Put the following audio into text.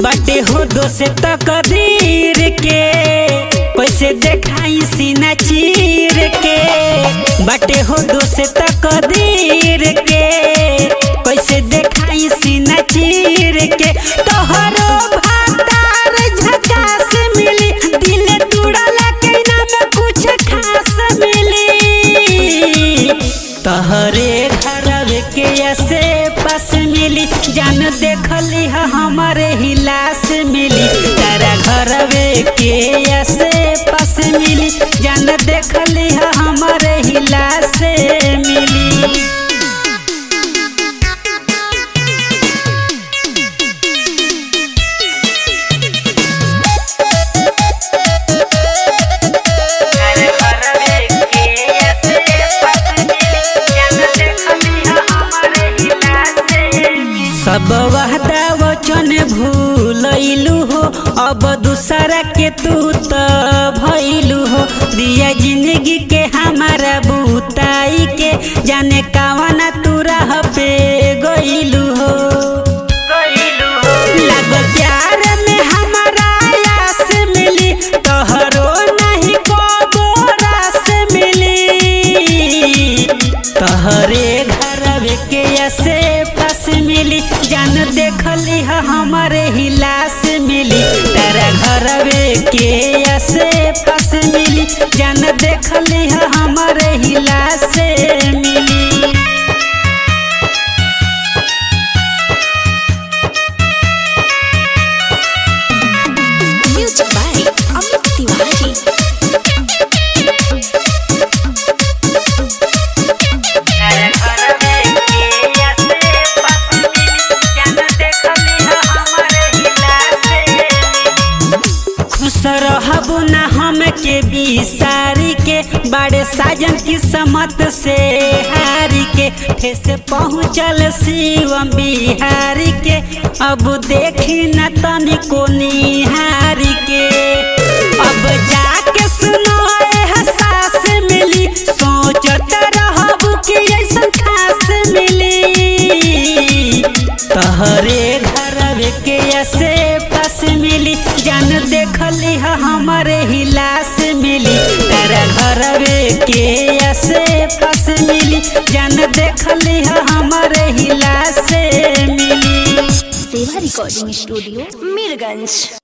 बाटे हो दोस्त तकदीर के कैसे देखाई सीना चीर के। बाटे हो दोस्त तकदीर के कैसे देखाई सीना चीर के। तोहरो भातार झकास मिली दिल तुड़ला के नाम कुछ खास मिली। तोहरे घरवे के ऐसे पास मिली जान देखली हमारे हिलास मिली। तारा घरवे के ऐसे पास मिली जान देखली हमारे हिलास मिली। सब वादा वचन भूलैलू हो अब दूसरा के तू तो भइलू हो। दिया जिंदगी के हमारा बुताई के जाने कावना तू राह पे गइलू हो। लागल प्यार में हमारा आस मिली तोहरो नहीं को रास मिली। तोहरे घरवे के ऐसे पास मिली जान देखली हमारे हिलास मिली। तारा घरवे के ऐसे पास मिली जान देखली हमारे हिलास मिली। रहबू ना हम के बिसारी के बड़े साजन किस्मत से हारी के। ठेस पहुँचल शिवम बिहारी के अब देखी न तनिको निहारी के। अब जाके सुनो एहसास मिली सोचत रहबू कि ऐसा खास मिली। तोहरे घरवे के ऐसे पास मिली जान देखली हमारे हिलास मिली। तारा घरवे के ऐसे पास मिली जान देखली हमारे हिलास मिली। सेवा रिकॉर्डिंग स्टूडियो मीरगंज।